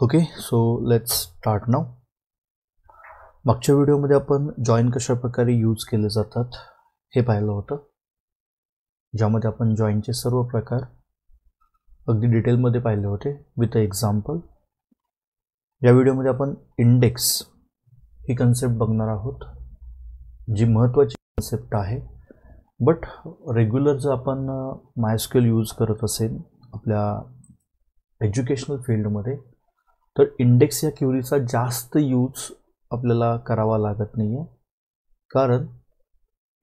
Okay, so let's start now. मागच्या व्हिडिओमध्ये आपण जॉइन कशा प्रकारे यूज केले जातात हे पाहिलं होतं, ज्यामध्ये आपण जॉइनचे सर्व प्रकार अगदी डिटेलमध्ये पाहिले होते विथ अ एक्झाम्पल. या व्हिडिओमध्ये आपण इंडेक्स ही कन्सेप्ट बघणार आहोत, जी महत्त्वाची कन्सेप्ट आहे. बट रेग्युलर जर आपण मायस्क्यूएल यूज करत असेल आपल्या एज्युकेशनल फील्डमध्ये, तर इंडेक्स या क्युरीचा जास्त यूज आपल्याला करावा लागत नाही आहे. कारण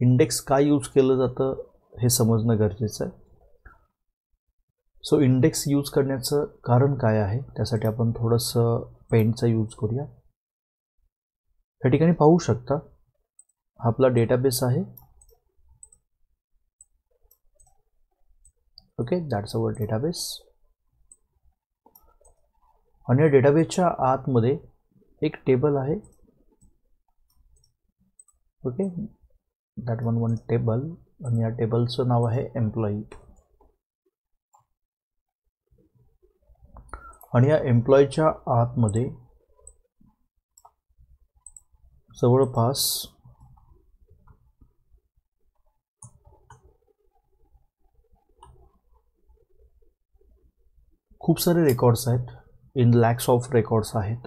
इंडेक्स काय यूज केलं जातं हे समजणं गरजेचं आहे. सो इंडेक्स यूज करण्याचं कारण काय आहे त्यासाठी आपण थोडंसं पेंटचा यूज करूया. या ठिकाणी पाहू शकता हा आपला डेटाबेस आहे. Okay, that's our database. आणि या डेटाबेसच्या आतमध्ये एक टेबल आहे. ओके, दॅट वन टेबल, आणि या टेबलचं नाव आहे एम्प्लॉई. आणि या एम्प्लॉईच्या आतमध्ये जवळपास खूप सारे रेकॉर्ड्स आहेत. इन लॅक्स ऑफ रेकॉर्ड्स आहेत.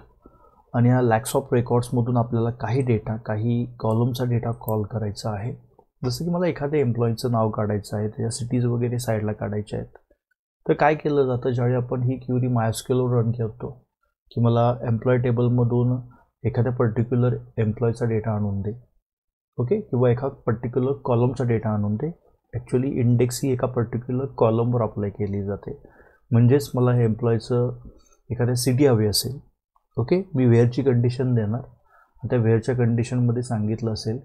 आणि या लॅक्स ऑफ रेकॉर्ड्समधून आपल्याला काही डेटा, काही कॉलमचा डेटा कॉल करायचा आहे. जसं की मला एखाद्या एम्प्लॉईचं नाव काढायचं आहे, त्याच्या सिटीज वगैरे साईडला काढायचे आहेत. तर काय केलं जातं, ज्यावेळी आपण ही क्युरी मायस्क्यूएलवर रन करतो की मला एम्प्लॉय टेबलमधून एखाद्या पर्टिक्युलर एम्प्लॉयचा डेटा आणून दे, ओके, किंवा एका पर्टिक्युलर कॉलमचा डेटा आणून दे. ॲक्च्युली इंडेक्स ही एका पर्टिक्युलर कॉलमवर अप्लाय केली जाते. म्हणजेच मला हे एम्प्लॉयचं एखाद्या सिटी हवी असेल, ओके, मी वेअरची कंडिशन देणार. त्या वेअरच्या कंडिशनमध्ये सांगितलं असेल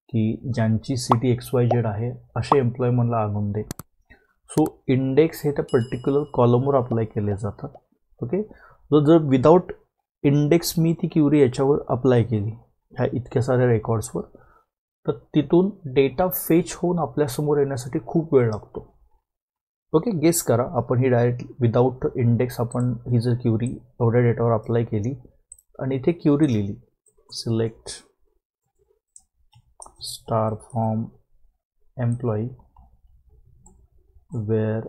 की ज्यांची सिटी XYZ आहे असे एम्प्लॉय मला आणून दे. सो इंडेक्स हे त्या पर्टिक्युलर कॉलमवर अप्लाय केले जातात. ओके, जर विदाऊट इंडेक्स मी ती क्युरी याच्यावर अप्लाय केली ह्या इतक्या साऱ्या रेकॉर्ड्सवर, तर तिथून डेटा फेच होऊन आपल्यासमोर येण्यासाठी खूप वेळ लागतो. ओके, गेस करा, आपण ही डायरेक्ट विदाऊट इंडेक्स आपण ही जर क्युरी एवढ्या डेटावर अप्लाय केली आणि इथे क्युरी लिहिली, select star from employee where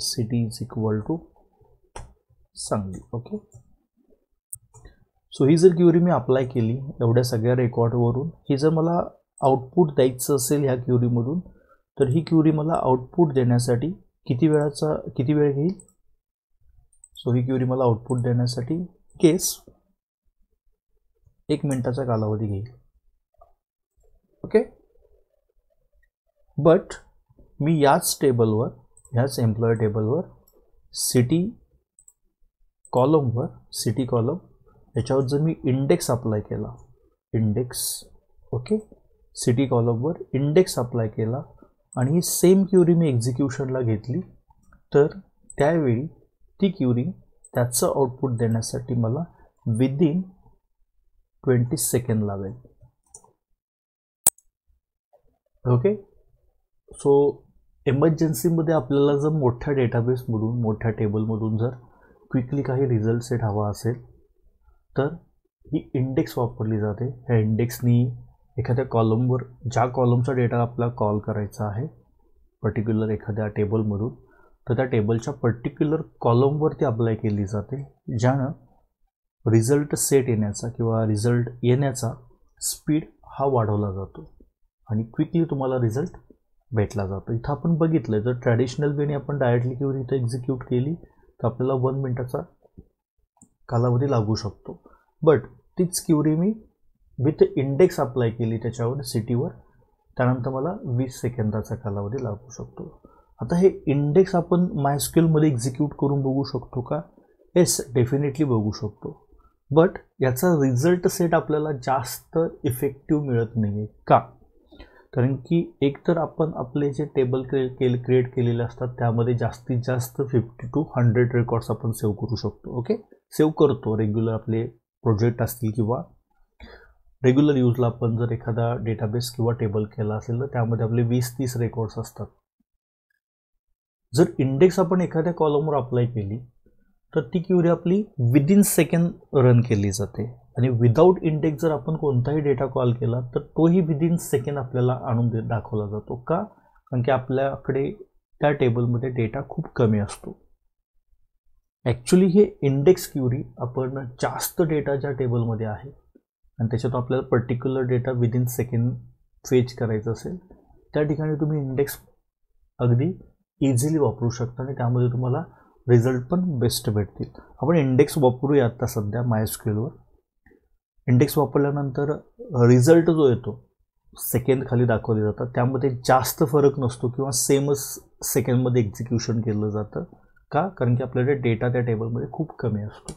city is equal to Sangli. Okay, so ही जर क्युरी मी अप्लाय केली एवढ्या सगळ्या रेकॉर्डवरून, ही जर मला आउटपुट द्यायचं असेल ह्या क्युरीमधून, तर ही क्युरी मला आउटपुट देण्यासाठी किती वेळ घेईल. सो ही क्युरी मला आउटपुट देण्यासाठी केस 1 मिनिटाचा कालावधी घेईल. ओके, बट मी याच टेबलवर, ह्याच एम्प्लॉय टेबलवर सिटी कॉलमवर, सिटी कॉलम याच्यावर जर मी इंडेक्स अप्लाय केला, इंडेक्स, ओके, सिटी कॉलमवर इंडेक्स अप्लाय केला आणि ही सेम क्युरी मी एक्झिक्युशनला घेतली, तर त्यावेळी ती क्युरी त्याचं आउटपुट देण्यासाठी मला विदिन 20 सेकंड लागेल. ओके, सो एमर्जन्सीमध्ये आपल्याला जर मोठ्या डेटाबेसमधून, मोठ्या टेबलमधून जर क्विकली काही रिझल्ट सेट हवा असेल, तर ही इंडेक्स वापरली जाते. ह्या इंडेक्सनी एखाद्या कॉलमवर, ज्या कॉलमचा डेटा आपल्याला कॉल करायचा आहे पर्टिक्युलर एखाद्या टेबलमधून, तर त्या टेबलच्या पर्टिक्युलर कॉलमवरती अप्लाय केली जाते, ज्यानं रिझल्ट सेट येण्याचा किंवा रिझल्ट येण्याचा स्पीड हा वाढवला जातो आणि क्विकली तुम्हाला रिझल्ट भेटला जातो. इथं आपण बघितलं, जर ट्रॅडिशनल वेने आपण डायरेक्टली क्युरी इथं एक्झिक्यूट केली तर आपल्याला 1 मिनिटाचा कालावधी लागू शकतो. बट तीच क्युरी मी विथ इंडेक्स अप्लाय केली त्याच्यावर, सिटीवर, त्यानंतर मला 20 सेकंदाचा कालावधी लागू शकतो. आता हे इंडेक्स आपण मायस्क्यूएलमध्ये एक्झिक्यूट करून बघू शकतो का? येस, डेफिनेटली बघू शकतो. बट याचा रिझल्ट सेट आपल्याला जास्त इफेक्टिव्ह मिळत नाही आहे. का? कारण की एकतर आपण आपले जे टेबल क्रिएट केलेले असतात त्यामध्ये जास्तीत जास्त 50 to 100 रेकॉर्ड्स आपण सेव्ह करू शकतो. ओके, सेव्ह करतो. रेग्युलर आपले प्रोजेक्ट असतील किंवा रेग्युलर यूजला आपण जर एखादा डेटाबेस किंवा टेबल केला असेल तर त्यामध्ये आपले 20-30 रेकॉर्ड्स असतात. जर इंडेक्स आपण एखाद्या कॉलमवर अप्लाय केली तर ती क्युरी आपली विदिन सेकंड रन केली जाते. आणि विदाऊट इंडेक्स जर आपण कोणताही डेटा कॉल केला तर तोही विदिन सेकंड आपल्याला आणून दाखवला जातो. का? कारण की आपल्याकडे त्या टेबलमध्ये डेटा खूप कमी असतो. ॲक्च्युली हे इंडेक्स क्युरी आपण जास्त डेटा ज्या टेबलमध्ये आहे आणि त्याच्यातून आपल्याला particular data within second fetch करायचं असेल त्या ठिकाणी तुम्ही इंडेक्स अगदी इझिली वापरू शकता आणि त्यामध्ये तुम्हाला रिझल्ट पण बेस्ट भेटतील. आपण इंडेक्स वापरूया आता सध्या MySQLवर. इंडेक्स वापरल्यानंतर रिझल्ट जो येतो सेकंड खाली दाखवले जातात त्यामध्ये जास्त फरक नसतो किंवा सेमच सेकंडमध्ये एक्झिक्युशन केलं जातं. का? कारण की आपल्याकडे डेटा त्या टेबलमध्ये खूप कमी असतो.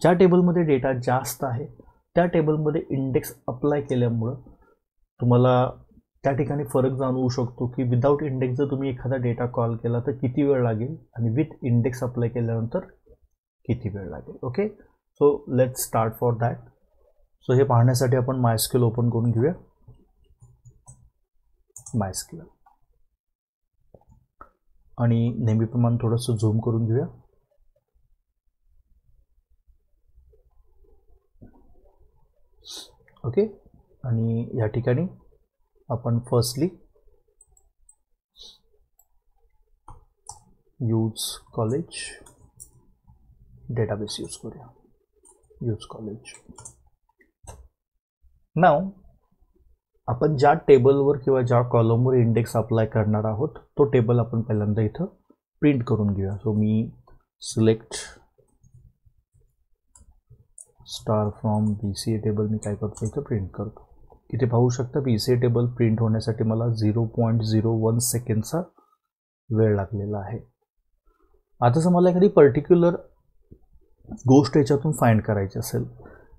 ज्या टेबलमध्ये डेटा जास्त आहे त्या टेबलमध्ये इंडेक्स अप्लाय केल्यामुळं तुम्हाला त्या ठिकाणी फरक जाणवू शकतो की विदाऊट इंडेक्स जर तुम्ही एखादा डेटा कॉल केला तर किती वेळ लागेल आणि विथ इंडेक्स अप्लाय केल्यानंतर किती वेळ लागेल. Okay, so let's start for that. So हे पाहण्यासाठी आपण MySQL ओपन करून घेऊया. MySQL आणि नेहमीप्रमाणे थोडंसं झूम करून घेऊया. ओके, आणि या ठिकाणी आपण firstly use college database use करूया. Use college. नाव आपण ज्या टेबलवर किंवा ज्या कॉलमवर इंडेक्स अप्लाय करणार आहोत तो टेबल आपण पहिल्यांदा इथं प्रिंट करून घेऊया. सो मी select star from BCA table मी काय करतो इथं प्रिंट करतो. इथे पाहू शकता BCA टेबल प्रिंट होण्यासाठी मला 0.01 सेकंडचा वेळ लागलेला आहे. आता जर मला एखादी पर्टिक्युलर गोष्ट याच्यातून फाइंड करायची असेल,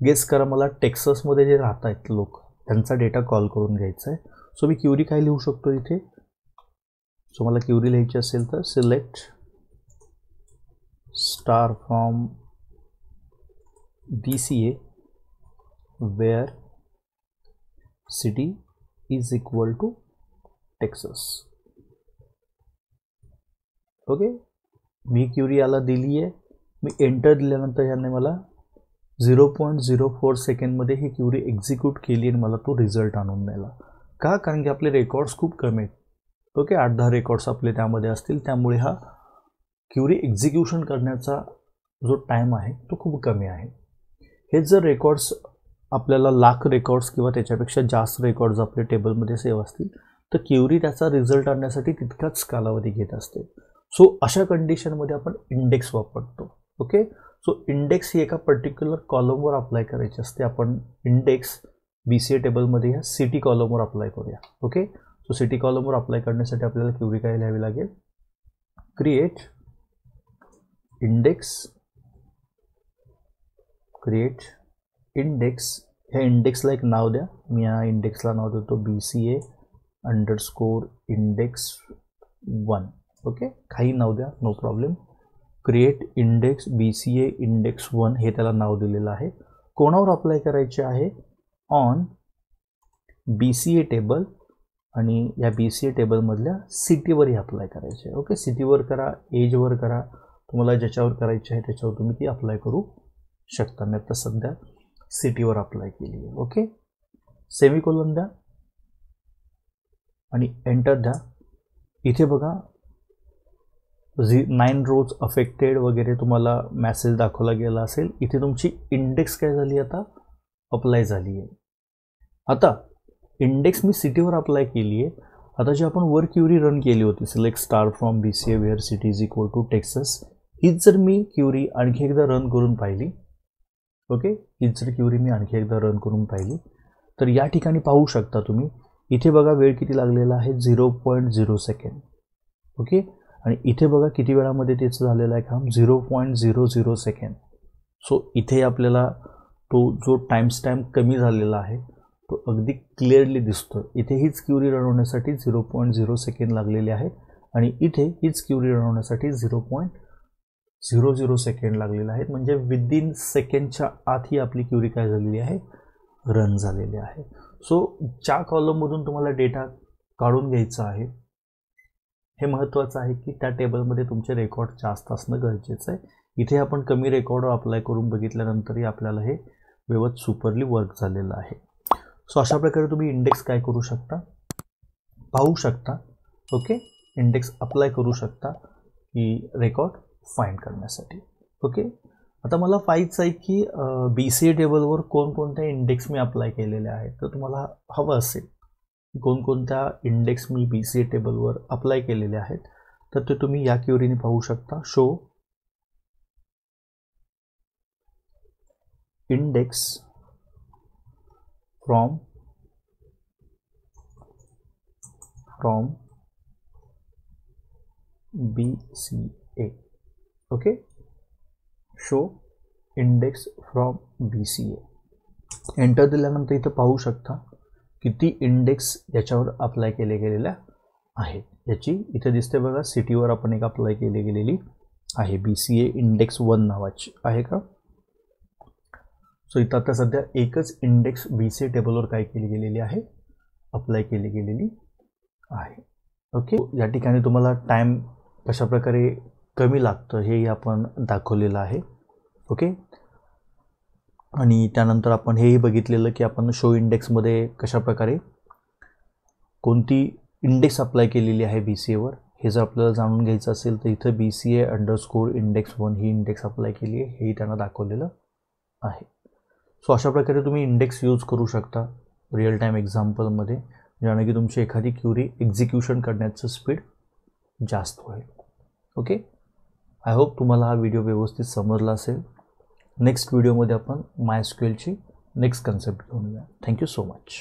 गेस करा मला टेक्सासमध्ये जे राहत आहेत लोक त्यांचा डेटा कॉल करून घ्यायचा आहे. सो मी क्युरी काय लिहू शकतो इथे. सो मला क्युरी लिहायची असेल तर select star from BCA where city is equal to Texas. Okay, मी क्युरी याला दिली आहे. मी एंटर दिल्यानंतर याने मला 0.04 सेकंडमध्ये ही क्युरी एक्झिक्यूट केली आणि मला तो रिझल्ट आणून द्यायला. का? कारण की आपले रेकॉर्ड्स खूप कमी आहेत. ओके, 8-10 रेकॉर्ड्स आपले त्यामध्ये असतील त्यामुळे हा क्युरी एक्झिक्युशन करण्याचा जो टाईम आहे तो खूप कमी आहे. हेच जर रेकॉर्ड्स आपल्याला लाख रेकॉर्ड्स किंवा त्याच्यापेक्षा जास्त रेकॉर्ड्स आपल्या टेबलमध्ये सेव्ह असतील तर क्युरी त्याचा रिझल्ट आणण्यासाठी तितकाच कालावधी घेत असते. सो अशा कंडिशनमध्ये आपण इंडेक्स वापरतो. ओके, सो इंडेक्स ही एका पर्टिक्युलर कॉलमवर अप्लाय करायची असते. आपण इंडेक्स BCA टेबलमध्ये ह्या सिटी कॉलमवर अप्लाय करूया. ओके, सो सिटी कॉलमवर अप्लाय करण्यासाठी आपल्याला क्युरी काय लिहावी लागेल. क्रिएट इंडेक्स ह्या इंडेक्सला एक नाव द्या. मी या इंडेक्सला नाव देतो BCA _ इंडेक्स 1. ओके, काही नाव द्या, no problem. Create index BCA index 1 हे त्याला नाव दिलेलं आहे. कोणावर अप्लाय करायचे आहे. ऑन BCA टेबल आणि या BCA टेबलमधल्या सिटीवरही अप्लाय करायचे आहे. ओके, सिटीवर करा, एजवर करा, तुम्हाला ज्याच्यावर करायचे आहे त्याच्यावर तुम्ही ती अप्लाय करू शकता. मी आता सध्या सिटीवर अप्लाय केली आहे. ओके, सेमिकोलन द्या आणि एंटर द्या. इथे बघा 9 रोज अफेक्टेड वगैरे तुम्हाला मेसेज दाखवला गेला असेल. इथे तुमची इंडेक्स काय झाली आता अप्लाय झाली आहे. आता इंडेक्स मी सिटीवर अप्लाय केली आहे. आता जी आपण वर क्युरी रन केली होती select star from BCA where city is equal to Texas, हीच जर मी क्युरी आणखी एकदा रन करून पाहिली. ओके, हीच जर क्युरी मी आणखी एकदा रन करून पाहिली तर या ठिकाणी पाहू शकता तुम्ही इथे बघा वेळ किती लागलेला आहे 0.0 सेकंड. ओके, आणि इथे बघा किती वेळामध्ये त्याचं झालेलं आहे काम 0.00 सेकंड. सो इथे आपल्याला तो जो टाईमस्टॅम्प कमी झालेला आहे तो अगदी क्लिअरली दिसतो. इथे हीच क्युरी रन होण्यासाठी 0.0 सेकंड लागलेले आहे आणि इथे हीच क्युरी रन होण्यासाठी 0.00 सेकंड लागलेले आहेत. म्हणजे विदिन सेकंडच्या आत ही आपली क्युरी काय झालेली आहे रन झालेली आहे. सो ज्या कॉलममधून तुम्हाला डेटा काढून घ्यायचा आहे हे महत्त्वाचं आहे की त्या टेबलमध्ये तुमचे रेकॉर्ड जास्त असणं गरजेचं आहे. इथे आपण कमी रेकॉर्ड अप्लाय करून बघितल्यानंतरही आपल्याला हे व्यवस्थित सुपरली वर्क झालेलं आहे. सो अशा प्रकारे तुम्ही इंडेक्स काय करू शकता, पाहू शकता. ओके, इंडेक्स अप्लाय करू शकता की रेकॉर्ड फाइंड करण्यासाठी. ओके, आता मला पाहायचं आहे की BCA टेबलवर कोणकोणत्या इंडेक्स मी अप्लाय केलेले आहेत. तर तुम्हाला हवं असेल कोणकोणत्या इंडेक्स मी BCA टेबलवर अप्लाय केलेले आहेत, तर ते तुम्ही या क्वेरीने पाहू शकता. Show index from BCA. Okay, show index from BCA. Enter दिल्यानंतर इथं पाहू शकता किती इंडेक्स याच्यावर अप्लाय केले गेलेल्या आहेत. याची इथे दिसते बघा, सिटीवर आपण एक अप्लाय केली गेलेली आहे, BCA इंडेक्स 1 नावाची आहे का. सो इथं आता सध्या एकच इंडेक्स BCA टेबलवर काय केली गेलेली आहे, अप्लाय केली गेलेली आहे. ओके, या ठिकाणी तुम्हाला टाईम कशा प्रकारे कमी लागतं हेही आपण दाखवलेलं आहे. ओके, आणि त्यानंतर आपण हेही बघितलेलं की आपण शो इंडेक्समध्ये कशा प्रकारे कोणती इंडेक्स अप्लाय केलेली आहे BCAवर हे जर आपल्याला जाणून घ्यायचं असेल तर इथं BCA_index1 ही इंडेक्स अप्लाय केली आहे हेही त्यांना दाखवलेलं आहे. सो अशा प्रकारे तुम्ही इंडेक्स यूज करू शकता रिअल टाईम एक्झाम्पलमध्ये, ज्याने की तुमची एखादी क्वेरी एक्झिक्युशन करण्याचं स्पीड जास्त होईल. ओके, आय होप तुम्हाला हा व्हिडिओ व्यवस्थित समजला असेल. नेक्स्ट व्हिडिओमध्ये आपण MySQLची नेक्स्ट कन्सेप्ट घेऊन येऊया. Thank you so much.